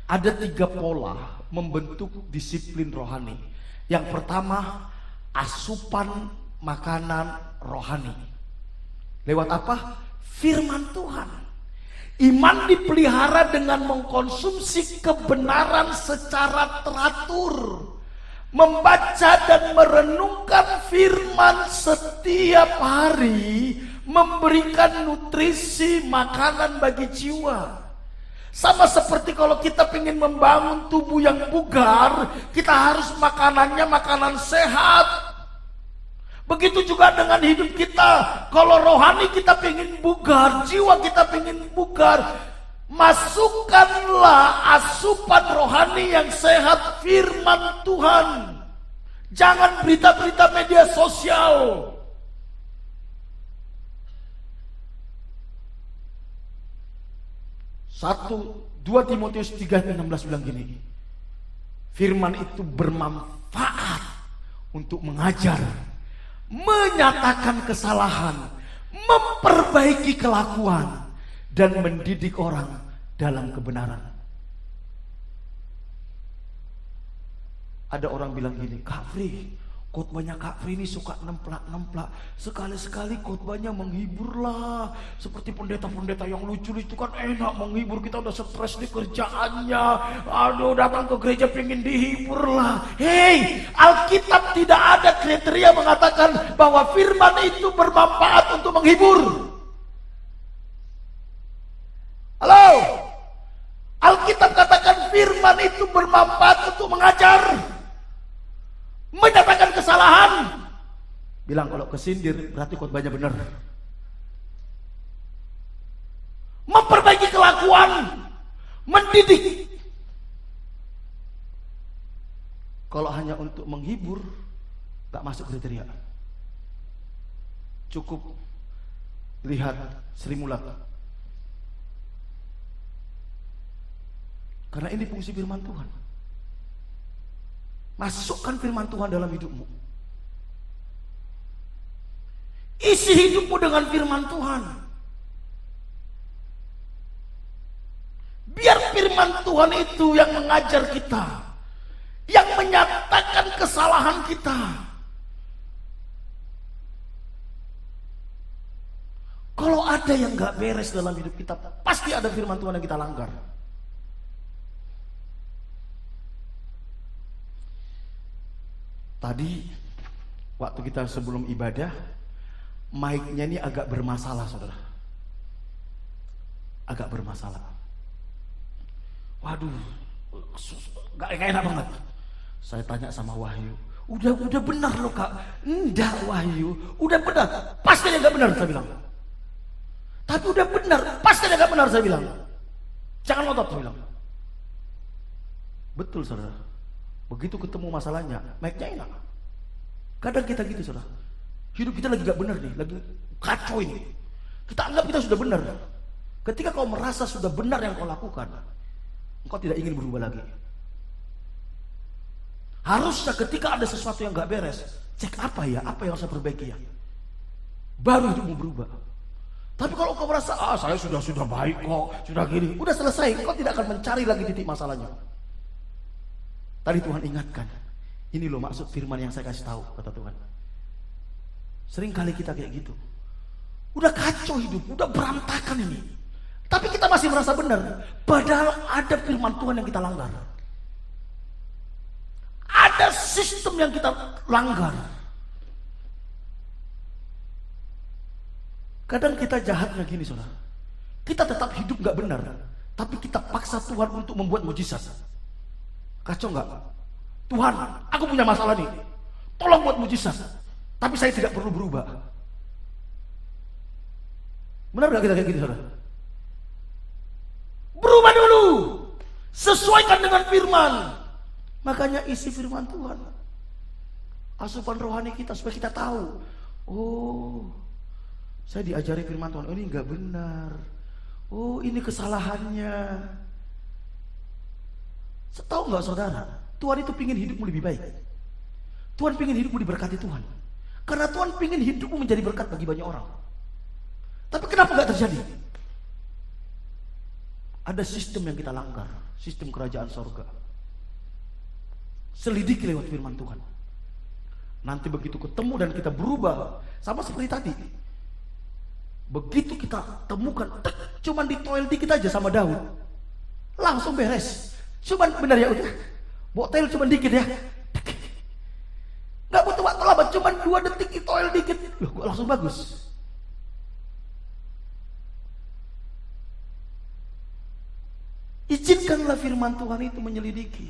Ada 3 pola membentuk disiplin rohani. Yang pertama, asupan makanan rohani. Lewat apa? Firman Tuhan. Iman dipelihara dengan mengkonsumsi kebenaran secara teratur. Membaca dan merenungkan firman setiap hari memberikan nutrisi makanan bagi jiwa. Sama seperti kalau kita ingin membangun tubuh yang bugar, kita harus makanannya makanan sehat. Begitu juga dengan hidup kita. Kalau rohani kita ingin bugar, jiwa kita ingin bugar, masukkanlah asupan rohani yang sehat, firman Tuhan. Jangan berita-berita media sosial. 2 Timotius 3:16 bilang gini, firman itu bermanfaat untuk mengajar, menyatakan kesalahan, memperbaiki kelakuan, dan mendidik orang dalam kebenaran. Ada orang bilang gini, Kak Fri, khotbahnya Kak Fri ini suka nemplak-nemplak. Sekali-sekali khotbahnya menghibur lah. Seperti pendeta-pendeta yang lucu-lucu kan enak menghibur. Kita udah stres di kerjaannya. Aduh, datang ke gereja pengen dihibur lah. Hei, Alkitab tidak ada kriteria mengatakan bahwa firman itu bermanfaat untuk menghibur. Halo? Alkitab katakan firman itu bermanfaat untuk mengajar, menyatakan kesalahan. Bilang kalau kesindir berarti khotbahnya benar. Memperbaiki kelakuan, mendidik. Kalau hanya untuk menghibur, gak masuk kriteria. Cukup lihat Sri Mulat. Karena ini fungsi firman Tuhan. Masukkan firman Tuhan dalam hidupmu. Isi hidupmu dengan firman Tuhan. Biar firman Tuhan itu yang mengajar kita, yang menyatakan kesalahan kita. Kalau ada yang gak beres dalam hidup kita, pasti ada firman Tuhan yang kita langgar. Tadi waktu kita sebelum ibadah, mic-nya ini agak bermasalah, saudara. Agak bermasalah. Waduh, gak enak banget. Saya tanya sama Wahyu, udah benar loh Kak. Enggak Wahyu, udah benar. Pasti enggak benar, saya bilang. Tapi udah benar, pasti enggak benar, saya bilang. Jangan ngotot, saya bilang. Betul, saudara. Begitu ketemu masalahnya, mic-nya enak. Kadang kita gitu, saudara. Hidup kita lagi gak benar nih, lagi kacau ini. Kita anggap kita sudah benar. Ketika kau merasa sudah benar yang kau lakukan, engkau tidak ingin berubah lagi. Harusnya ketika ada sesuatu yang gak beres, cek apa yang harus saya perbaiki ya. Baru hidupmu berubah. Tapi kalau kau merasa, saya sudah baik kok, sudah gini, udah selesai, kau tidak akan mencari lagi titik masalahnya. Tadi Tuhan ingatkan, ini loh maksud firman yang saya kasih tahu, kata Tuhan. Sering kali kita kayak gitu. Udah kacau hidup, udah berantakan ini. Tapi kita masih merasa benar, padahal ada firman Tuhan yang kita langgar. Ada sistem yang kita langgar. Kadang kita jahatnya gini, saudara. Kita tetap hidup gak benar, tapi kita paksa Tuhan untuk membuat mujizat. Kacau nggak? Tuhan, aku punya masalah nih. Tolong buat mujizat. Tapi saya tidak perlu berubah. Benar nggak kita kayak gitu, saudara? Berubah dulu. Sesuaikan dengan firman. Makanya isi firman Tuhan. Asupan rohani kita supaya kita tahu. Oh, saya diajari firman Tuhan. Oh, ini nggak benar. Oh, ini kesalahannya. Tahu nggak saudara, Tuhan itu pingin hidupmu lebih baik. Tuhan pingin hidupmu diberkati Tuhan. Karena Tuhan pingin hidupmu menjadi berkat bagi banyak orang. Tapi kenapa nggak terjadi? Ada sistem yang kita langgar, sistem kerajaan sorga. Selidiki lewat firman Tuhan. Nanti begitu ketemu dan kita berubah, sama seperti tadi. Begitu kita temukan, cuman ditoel dikit aja sama Daud, langsung beres. Cuman benar ya udah, botel cuman dikit ya, nggak butuh waktu lama, cuman 2 detik ditoel dikit, loh kok langsung bagus. Izinkanlah firman Tuhan itu menyelidiki.